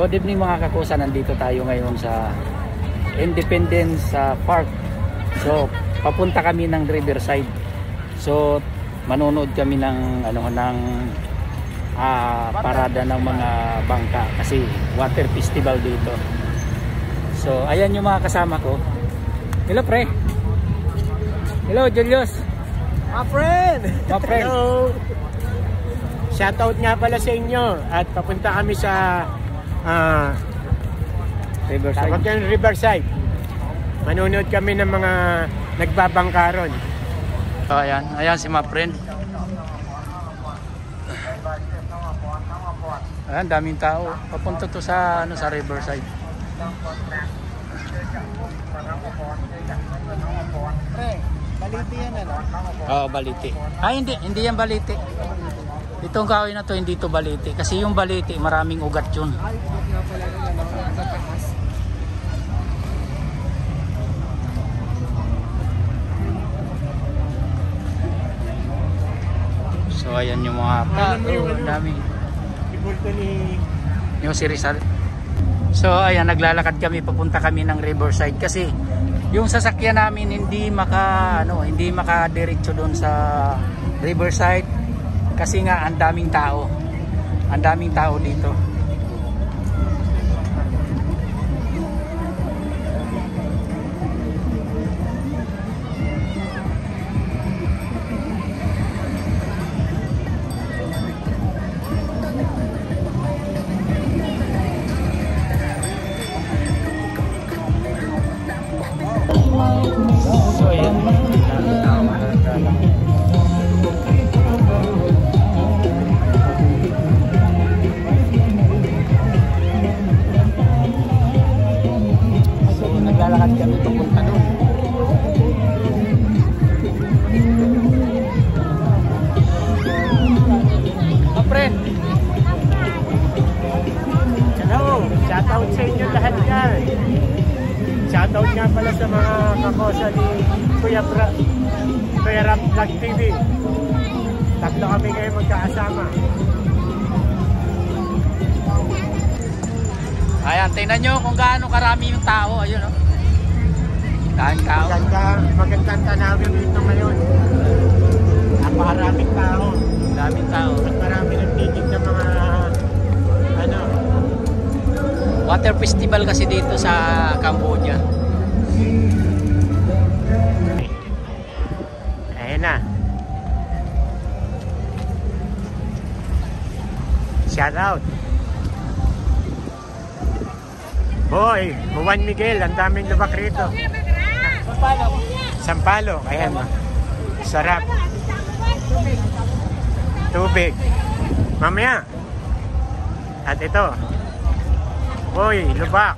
Good evening mga kakusa, nandito tayo ngayon sa Independence Park. So papunta kami ng Riverside. So manonood kami ng parada ng mga bangka kasi water festival dito. So ayan yung mga kasama ko. Hello pre. Hello Julius. My friend. My friend. Hello. Shoutout nga pala sa inyo at papunta kami sa Riverside. Manonood kami ng mga nagbabangkaron. So ayan si my friend. Ayan, daming tao. Papunta to sa sa Riverside. Pre, baliti yan ano? Oo, baliti. Hindi yan baliti. Itong kahoy na to hindi to baliti kasi yung baliti maraming ugat yun. So ayan yung mga dami. Ibulto ni yung si Rizal. So ayan, naglalakad kami, papunta kami ng Riverside kasi yung sasakyan namin hindi makadiretso doon sa Riverside kasi nga ang daming tao dito. So ayan, daming tao. Naglalakad kami papunta doon. Friend. Hello, shoutout sa inyo lahat yan. Shoutout nga pala sa mga kakosa ni Kuya Rap Vlog TV. Tatlo kami ngayon magkakasama. Ayan, tingnan nyo kung gaano karami yung tao. Ayun o. Daming tao. Magandang tanawin dito ngayon. Napakaraming tao. Daming tao. At marami nagtitig ng mga water festival kasi dito sa Cambodia. Ayan na. Shout out. Boy, Juan Miguel, ang daming lubak rito. Sampalo. Ayan. Sarap. Tubig. Mamaya. At ito. Boy, lubak.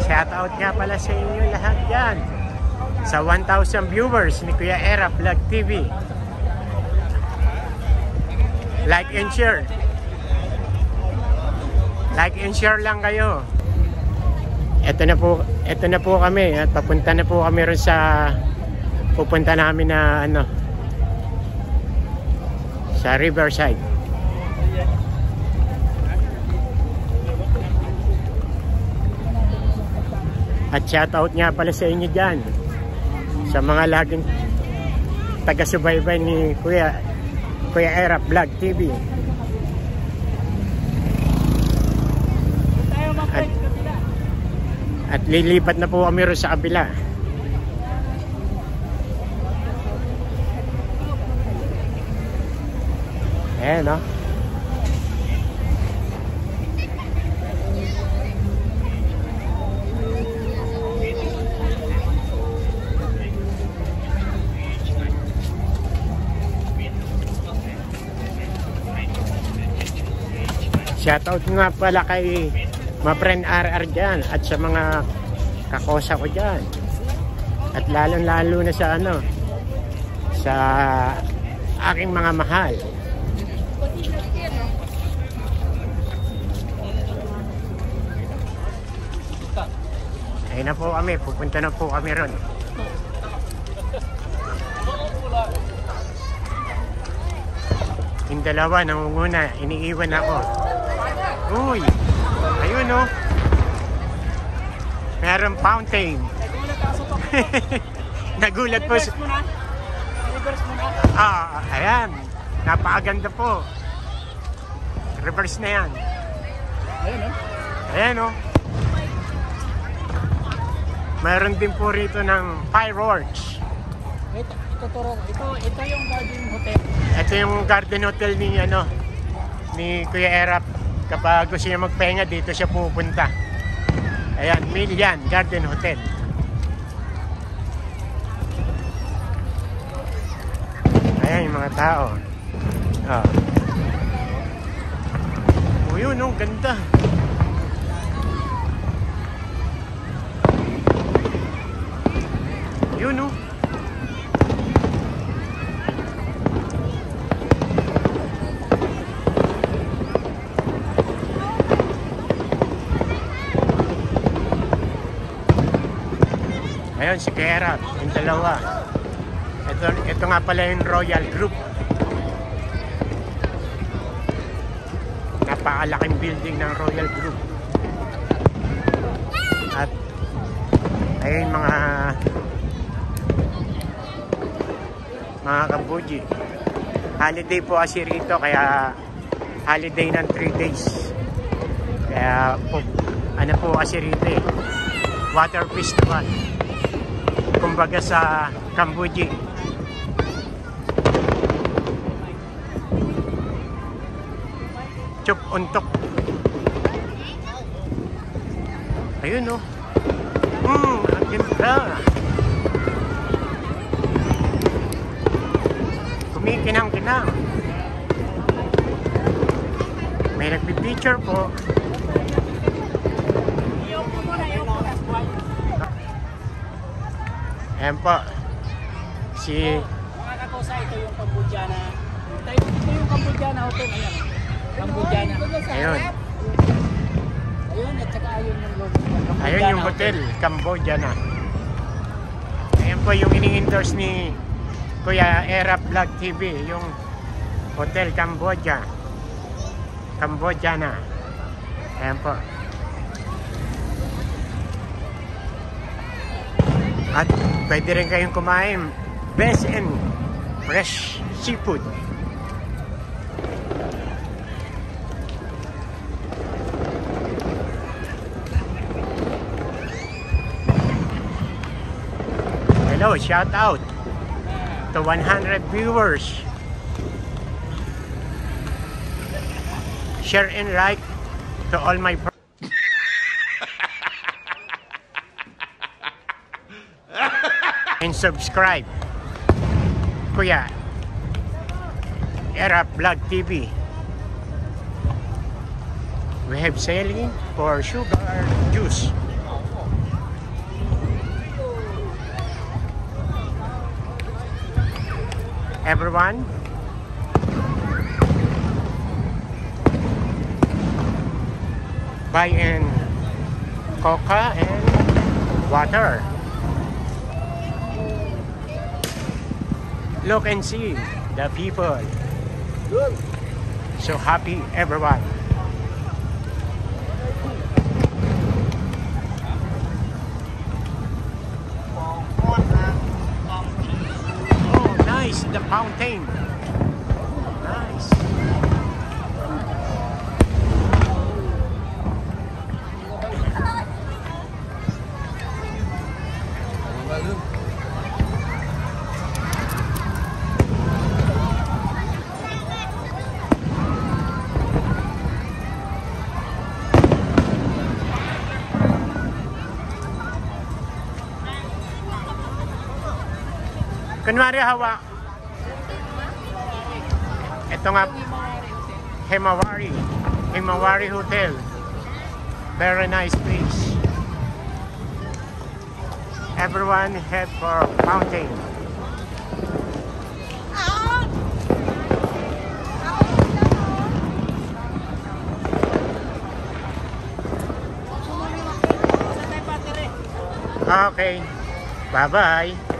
Shout out nga pala sa inyo lahat yan. Sa 1,000 viewers ni Kuya Era Vlog TV. Like and share. Like and share lang kayo. Ito na po kami at papunta na po kami rin sa pupunta namin na sa Riverside. At shoutout nga pala sa inyo dyan sa mga laging taga-subaybay ni Kuya Era Vlog TV. At lilipat na po kami rin sa kabila. Ayan o. Shoutout nga pala kay my friend RR dyan at sa mga kakosa ko dyan. At lalo na sa sa aking mga mahal. Ayun na po kami, pupunta na po kami ron. Yung dalawa nangunguna, iniiwan ako. Uy, ayun oh. Meron fountain. Nagulat po. Reverse muna. Ayan. Napakaganda po. Reverse na yan. Ayun oh. Ayan oh. Meron din po rito ng fireworks. Ito yung Garden Hotel. Ito yung Garden Hotel ni Kuya Erap. Kapag gusto niya magpahinga, dito siya pupunta. Ayan, Millian Garden Hotel. Ayan yung mga tao. Oh, yun, oh, ganda. Yun, oh. Ayun, si Kera, yung dalawa. Ito nga pala yung Royal Group. Napakalaking building ng Royal Group. At ayun mga kabuji. Holiday po kasi rito, kaya holiday ng 3 days. Kaya po, ano po kasi rito eh, Water Festival. Kumbaga sa Cambodia. Chup untok. Ayun oh. Ang ganda. Kumikinang-kinang. May nagpipicture po. Ayan po. Mga kakosa, ito yung Cambodiana. Ito yung Cambodiana Hotel. Ayan. Cambodiana. Ayun. Ayun, at saka ayun yung logo. Ayun yung hotel, Cambodiana. Ayan po yung ini-endorse ni Kuya Erap Vlog TV, yung Hotel Cambodia. Cambodiana. Ayan po. At pwede rin kayong kumain. Best and fresh seafood. Hello, shout out to 100 viewers. Share and like to all my and subscribe. Kuya Erap Vlog TV. We have selling for sugar juice. Everyone, buy in coca and water. Look and see the people. So happy, everyone. Oh, nice, the fountain. Nice. Kunwari hawak. Ito nga, Himawari Hotel. Very nice place. Everyone head for fountain. Okay. Bye-bye.